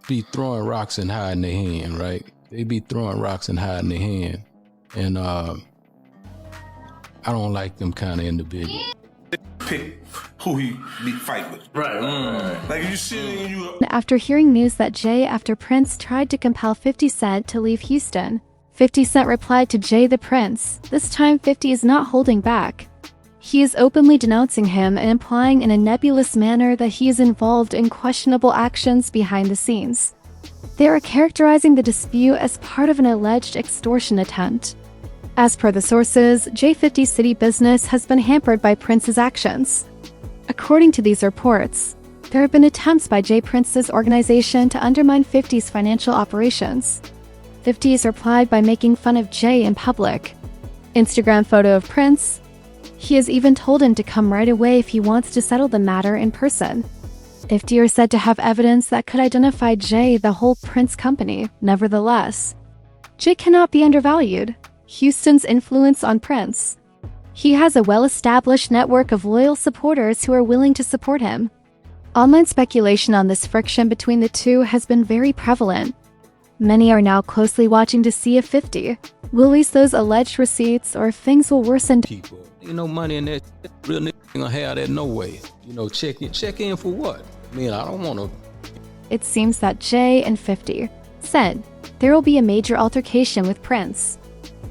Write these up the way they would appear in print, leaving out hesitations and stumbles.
be throwing rocks and hiding their hand, right? They be throwing rocks and hiding their hand. And I don't like them kind of individuals. Pick who he be fight with. Right. Like you see you. After hearing news that Jay after Prince tried to compel 50 Cent to leave Houston, 50 Cent replied to Jay the Prince. This time 50 is not holding back. He is openly denouncing him and implying in a nebulous manner that he is involved in questionable actions behind the scenes. They are characterizing the dispute as part of an alleged extortion attempt. As per the sources, J50's city business has been hampered by Prince's actions. According to these reports, there have been attempts by J Prince's organization to undermine 50's financial operations. 50 has replied by making fun of Jay in public. Instagram photo of Prince. He has even told him to come right away if he wants to settle the matter in person. 50 are said to have evidence that could identify Jay, the whole Prince company. Nevertheless, Jay cannot be undervalued. Houston's influence on Prince. He has a well-established network of loyal supporters who are willing to support him. Online speculation on this friction between the two has been very prevalent. Many are now closely watching to see if 50 will release those alleged receipts or if things will worsen. People, ain't no money in that. Real nigga ain't gonna have that no way. You know, check in for what? I mean, I don't want to. It seems that Jay and 50 said there will be a major altercation with Prince.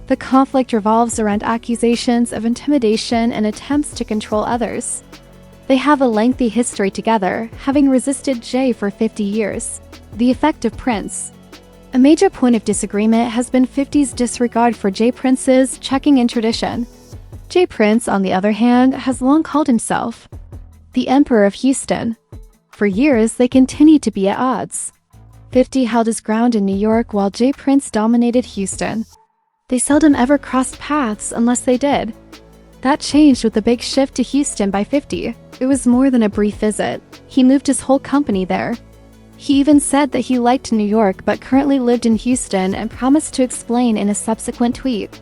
The conflict revolves around accusations of intimidation and attempts to control others. They have a lengthy history together, having resisted Jay for 50 years. The effect of Prince. A major point of disagreement has been 50's disregard for J Prince's checking-in tradition. J Prince, on the other hand, has long called himself the Emperor of Houston. For years, they continued to be at odds. 50 held his ground in New York while J Prince dominated Houston. They seldom ever crossed paths unless they did. That changed with the big shift to Houston by 50. It was more than a brief visit. He moved his whole company there. He even said that he liked New York but currently lived in Houston and promised to explain in a subsequent tweet.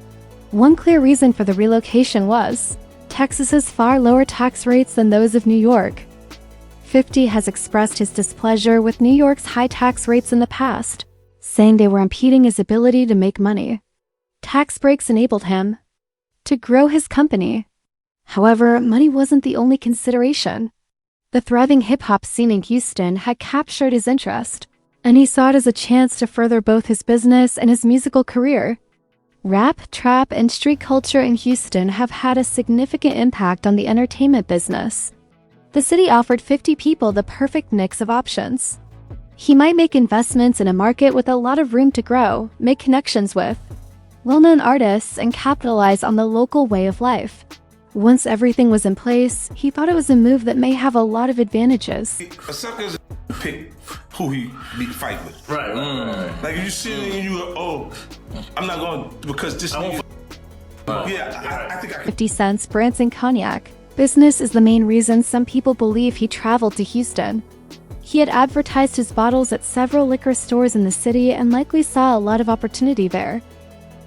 One clear reason for the relocation was Texas's far lower tax rates than those of New York. 50 has expressed his displeasure with New York's high tax rates in the past, saying they were impeding his ability to make money. Tax breaks enabled him to grow his company. However, money wasn't the only consideration. The thriving hip-hop scene in Houston had captured his interest, and he saw it as a chance to further both his business and his musical career. Rap, trap, and street culture in Houston have had a significant impact on the entertainment business. The city offered 50 people the perfect mix of options. He might make investments in a market with a lot of room to grow, make connections with well-known artists, and capitalize on the local way of life. Once everything was in place, he thought it was a move that may have a lot of advantages. A sucker's pick who he be fight with. Right. Like you see and you go, oh, I'm not going because this. I think I can. 50 Cent's Branson Cognac business is the main reason some people believe he traveled to Houston. He had advertised his bottles at several liquor stores in the city and likely saw a lot of opportunity there.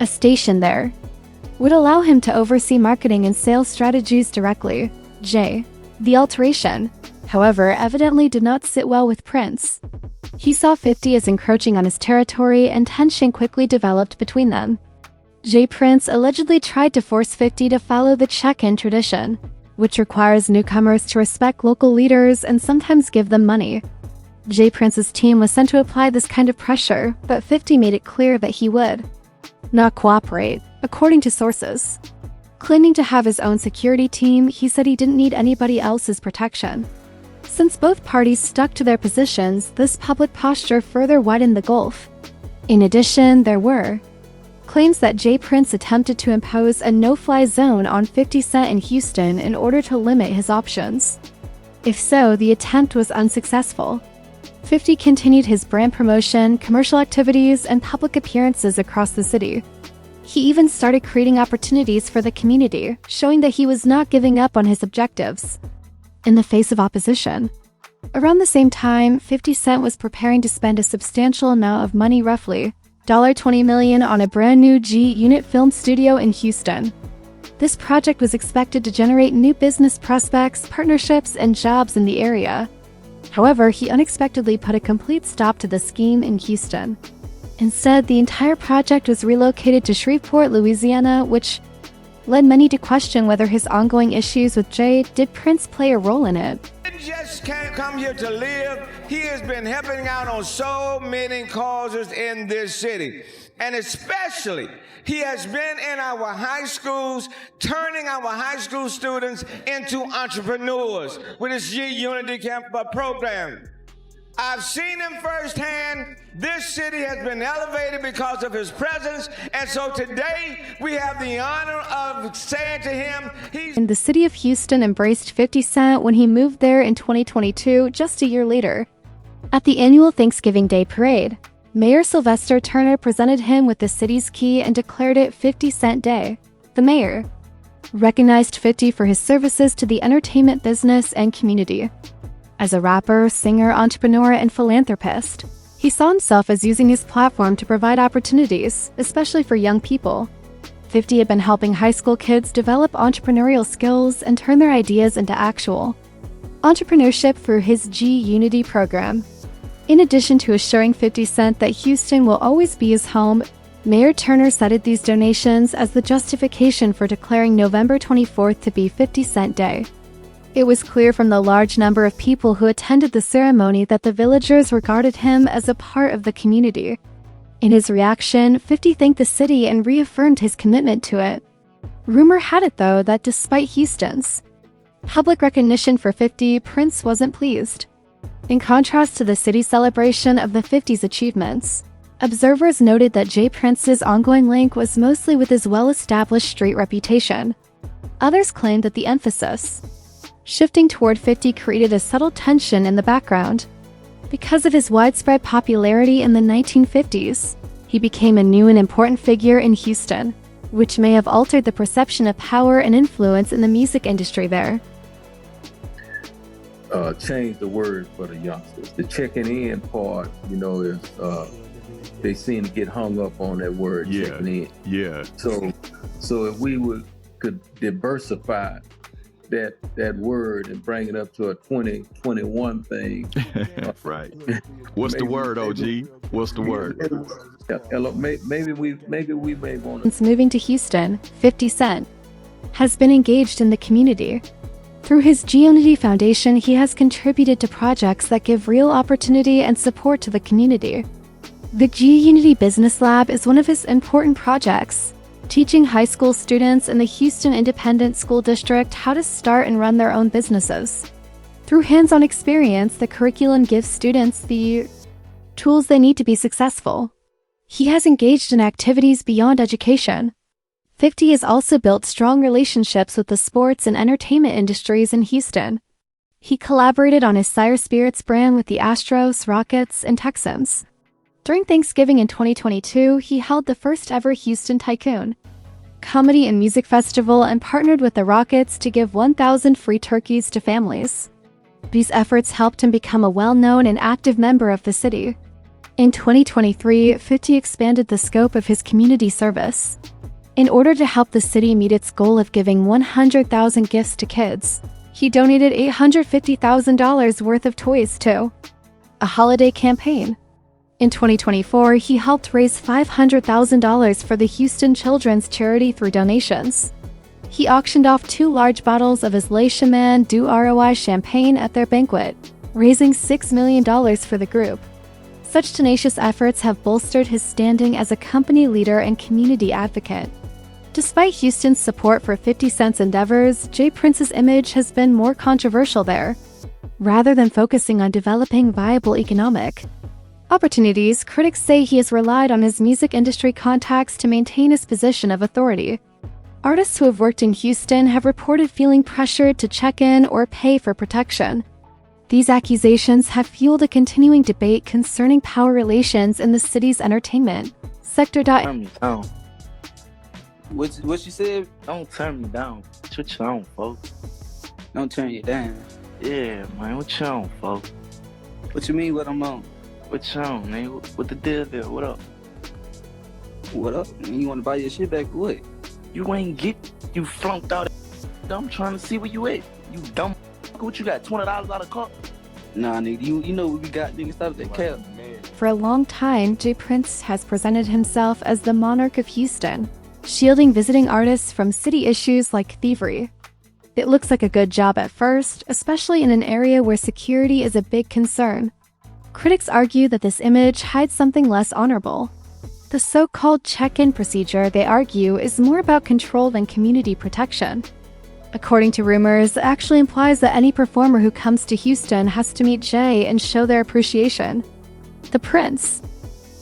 A station there would allow him to oversee marketing and sales strategies directly. J. The alteration, however, evidently did not sit well with Prince. He saw 50 as encroaching on his territory and tension quickly developed between them. J Prince allegedly tried to force 50 to follow the check-in tradition, which requires newcomers to respect local leaders and sometimes give them money. J Prince's team was sent to apply this kind of pressure, but 50 made it clear that he would not cooperate, according to sources. Claiming to have his own security team, he said he didn't need anybody else's protection. Since both parties stuck to their positions, this public posture further widened the gulf. In addition, there were claims that J Prince attempted to impose a no-fly zone on 50 Cent in Houston in order to limit his options. If so, the attempt was unsuccessful. 50 continued his brand promotion, commercial activities, and public appearances across the city. He even started creating opportunities for the community, showing that he was not giving up on his objectives in the face of opposition. Around the same time, 50 Cent was preparing to spend a substantial amount of money, roughly $20 million, on a brand new G-Unit film studio in Houston. This project was expected to generate new business prospects, partnerships, and jobs in the area. However, he unexpectedly put a complete stop to the scheme in Houston. Instead, the entire project was relocated to Shreveport, Louisiana, which led many to question whether his ongoing issues with Jay did Prince play a role in it. He just can't come here to live. He has been helping out on so many causes in this city. And especially, he has been in our high schools, turning our high school students into entrepreneurs with his Unity Camp program. I've seen him firsthand. This city has been elevated because of his presence. And so today we have the honor of saying to him, And the city of Houston embraced 50 Cent when he moved there in 2022, just a year later. At the annual Thanksgiving Day parade, Mayor Sylvester Turner presented him with the city's key and declared it 50 Cent Day. The mayor recognized 50 for his services to the entertainment business and community. As a rapper, singer, entrepreneur, and philanthropist, he saw himself as using his platform to provide opportunities, especially for young people. 50 had been helping high school kids develop entrepreneurial skills and turn their ideas into actual entrepreneurship through his G-Unity program. In addition to assuring 50 Cent that Houston will always be his home, Mayor Turner cited these donations as the justification for declaring November 24th to be 50 Cent Day. It was clear from the large number of people who attended the ceremony that the villagers regarded him as a part of the community. In his reaction, 50 thanked the city and reaffirmed his commitment to it. Rumor had it, though, that despite Houston's public recognition for 50, Prince wasn't pleased. In contrast to the city's celebration of the 50's achievements, observers noted that Jay Prince's ongoing link was mostly with his well-established street reputation. Others claimed that the emphasis shifting toward 50 created a subtle tension in the background. Because of his widespread popularity in the 1950s, he became a new and important figure in Houston, which may have altered the perception of power and influence in the music industry there. Change the word for the youngsters. The checking in part, is they seem to get hung up on that word, checking in. Yeah. So if we could diversify that word and bring it up to a 2021 thing. Right. What's the word, OG? What's the word? Maybe we may want to. Since moving to Houston, 50 Cent has been engaged in the community. Through his G-Unity Foundation, he has contributed to projects that give real opportunity and support to the community. The G-Unity Business Lab is one of his important projects, teaching high school students in the Houston Independent School District how to start and run their own businesses. Through hands-on experience, the curriculum gives students the tools they need to be successful. He has engaged in activities beyond education. 50 has also built strong relationships with the sports and entertainment industries in Houston. He collaborated on his Sire Spirits brand with the Astros, Rockets, and Texans. During Thanksgiving in 2022, he held the first ever Houston Tycoon Comedy and Music Festival and partnered with the Rockets to give 1,000 free turkeys to families. These efforts helped him become a well-known and active member of the city. In 2023, 50 expanded the scope of his community service. In order to help the city meet its goal of giving 100,000 gifts to kids, he donated $850,000 worth of toys to a holiday campaign. In 2024, he helped raise $500,000 for the Houston Children's Charity through donations. He auctioned off 2 large bottles of his Le Chemin du ROI champagne at their banquet, raising $6 million for the group. Such tenacious efforts have bolstered his standing as a company leader and community advocate. Despite Houston's support for 50 Cent's endeavors, Jay Prince's image has been more controversial there. Rather than focusing on developing viable economic opportunities, critics say he has relied on his music industry contacts to maintain his position of authority. Artists who have worked in Houston have reported feeling pressured to check in or pay for protection. These accusations have fueled a continuing debate concerning power relations in the city's entertainment sector. Turn me down. What you said? Don't turn me down. What you on, folks? Don't turn you down. Yeah, man. What you on, folks? What you mean what I'm on? What you on, nigga? What the deal there? What up? What up? You want to buy your shit back or what? You ain't you flunked out. I'm trying to see where you at. You dumb. What you got? $20 out of car? Nah, nigga, you know what we got, nigga. Stop that cap. For a long time, J. Prince has presented himself as the monarch of Houston, shielding visiting artists from city issues like thievery. It looks like a good job at first, especially in an area where security is a big concern. Critics argue that this image hides something less honorable. The so-called check-in procedure, they argue, is more about control than community protection. According to rumors, it actually implies that any performer who comes to Houston has to meet Jay and show their appreciation. The Prince.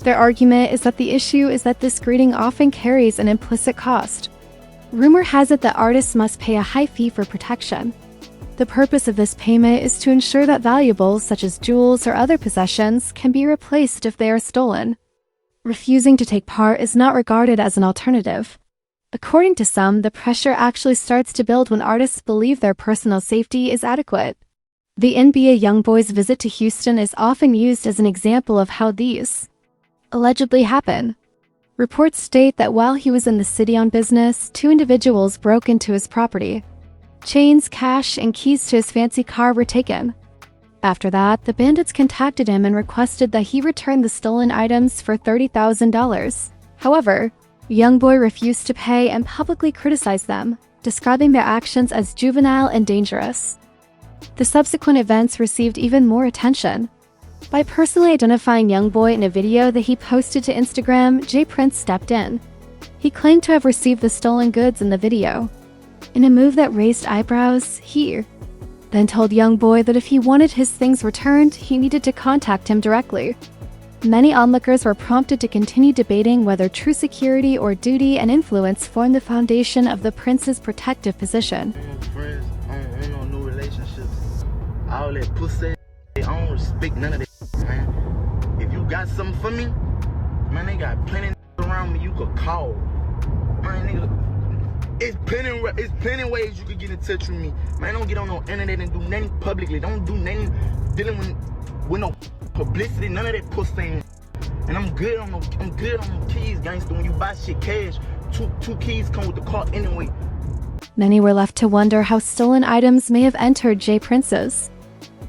Their argument is that the issue is that this greeting often carries an implicit cost. Rumor has it that artists must pay a high fee for protection. The purpose of this payment is to ensure that valuables such as jewels or other possessions can be replaced if they are stolen. Refusing to take part is not regarded as an alternative. According to some, the pressure actually starts to build when artists believe their personal safety is adequate. The NBA YoungBoy's visit to Houston is often used as an example of how these allegedly happen. Reports state that while he was in the city on business, 2 individuals broke into his property. Chains, cash, and keys to his fancy car were taken. After that, the bandits contacted him and requested that he return the stolen items for $30,000. However, YoungBoy refused to pay and publicly criticized them, describing their actions as juvenile and dangerous. The subsequent events received even more attention. By personally identifying YoungBoy in a video that he posted to Instagram, J. Prince stepped in. He claimed to have received the stolen goods in the video. In a move that raised eyebrows, he then told YoungBoy that if he wanted his things returned, he needed to contact him directly. Many onlookers were prompted to continue debating whether true security or duty and influence formed the foundation of the Prince's protective position. Friends, I don't want no new relationships. All that pussy, I don't respect none of that, man. If you got something for me, man, they got plenty around me you could call. Man, nigga, it's plenty ways you could get in touch with me. Man, don't get on no internet and do nothing publicly. Don't do nothing dealing with no publicity, none of that pussy. And I'm good on them keys, gangster. When you buy shit cash, two keys come with the car anyway. Many were left to wonder how stolen items may have entered J. Prince's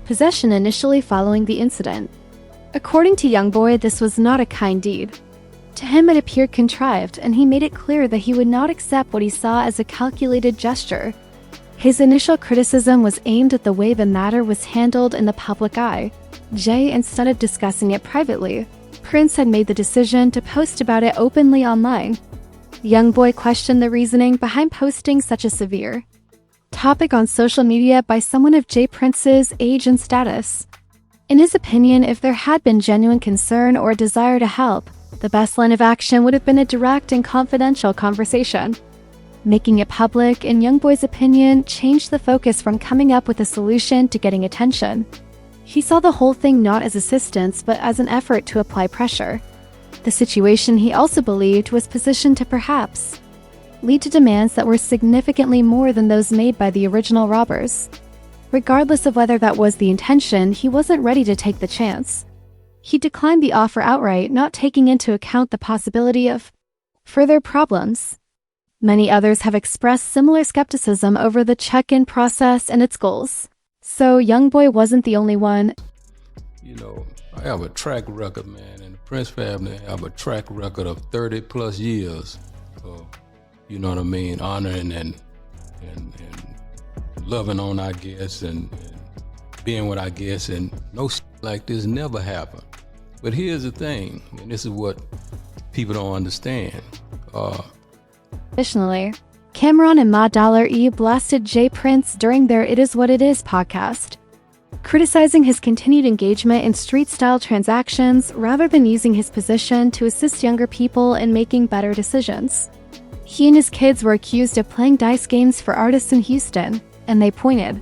possession initially following the incident. According to YoungBoy, this was not a kind deed. To him, it appeared contrived, and he made it clear that he would not accept what he saw as a calculated gesture. His initial criticism was aimed at the way the matter was handled in the public eye. Jay, instead of discussing it privately, Prince had made the decision to post about it openly online. YoungBoy questioned the reasoning behind posting such a severe topic on social media by someone of J. Prince's age and status. In his opinion, if there had been genuine concern or a desire to help, the best line of action would have been a direct and confidential conversation. Making it public, in YoungBoy's opinion, changed the focus from coming up with a solution to getting attention. He saw the whole thing not as assistance, but as an effort to apply pressure. The situation, he also believed, was positioned to perhaps lead to demands that were significantly more than those made by the original robbers. Regardless of whether that was the intention, he wasn't ready to take the chance. He declined the offer outright, not taking into account the possibility of further problems. Many others have expressed similar skepticism over the check-in process and its goals. So YoungBoy wasn't the only one. You know, I have a track record, man, and the Prince family have a track record of 30 plus years. So, you know what I mean, honoring and loving on our guests and being with our guests, and no like this never happened. But here's the thing, and this is what people don't understand. Additionally, Cameron and Ma Dollar E blasted J. Prince during their It Is What It Is podcast, criticizing his continued engagement in street-style transactions rather than using his position to assist younger people in making better decisions. He and his kids were accused of playing dice games for artists in Houston, and they pointed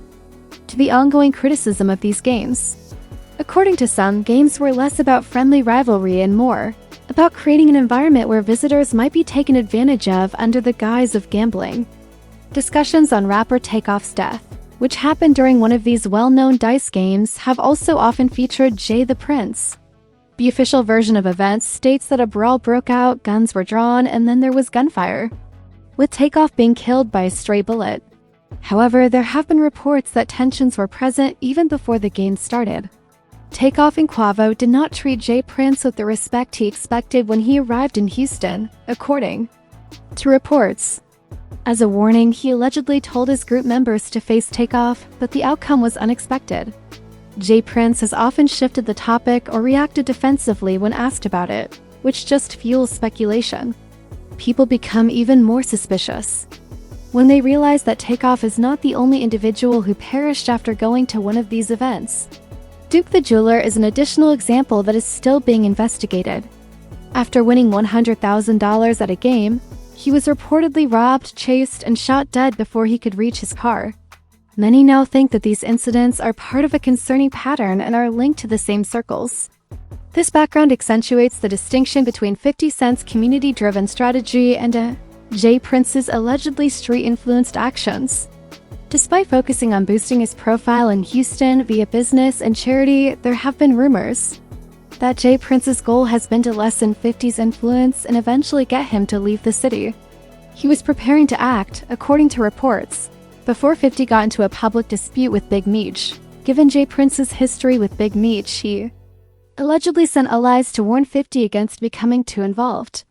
to the ongoing criticism of these games. According to some, games were less about friendly rivalry and more about creating an environment where visitors might be taken advantage of under the guise of gambling. Discussions on rapper Takeoff's death, which happened during one of these well-known dice games, have also often featured Jay the Prince. The official version of events states that a brawl broke out, guns were drawn, and then there was gunfire, with Takeoff being killed by a stray bullet. However, there have been reports that tensions were present even before the game started. Takeoff and Quavo did not treat J. Prince with the respect he expected when he arrived in Houston, according to reports. As a warning, he allegedly told his group members to face Takeoff, but the outcome was unexpected. J. Prince has often shifted the topic or reacted defensively when asked about it, which just fuels speculation. People become even more suspicious when they realize that Takeoff is not the only individual who perished after going to one of these events. Duke the Jeweler is an additional example that is still being investigated. After winning $100,000 at a game, he was reportedly robbed, chased, and shot dead before he could reach his car. Many now think that these incidents are part of a concerning pattern and are linked to the same circles. This background accentuates the distinction between 50 Cent's community-driven strategy and J. Prince's allegedly street-influenced actions. Despite focusing on boosting his profile in Houston via business and charity, there have been rumors that J. Prince's goal has been to lessen 50's influence and eventually get him to leave the city. He was preparing to act, according to reports, before 50 got into a public dispute with Big Meech. Given J. Prince's history with Big Meech, he allegedly sent allies to warn 50 against becoming too involved.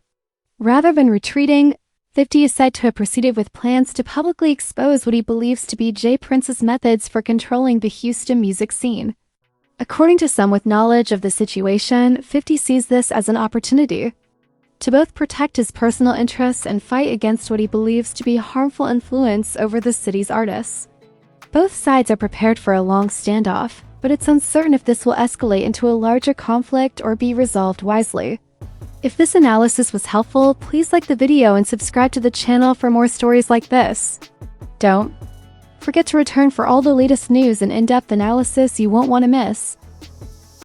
Rather than retreating, 50 is said to have proceeded with plans to publicly expose what he believes to be J. Prince's methods for controlling the Houston music scene. According to some with knowledge of the situation, 50 sees this as an opportunity to both protect his personal interests and fight against what he believes to be harmful influence over the city's artists. Both sides are prepared for a long standoff, but it's uncertain if this will escalate into a larger conflict or be resolved wisely. If this analysis was helpful, please like the video and subscribe to the channel for more stories like this. Don't forget to return for all the latest news and in-depth analysis you won't want to miss.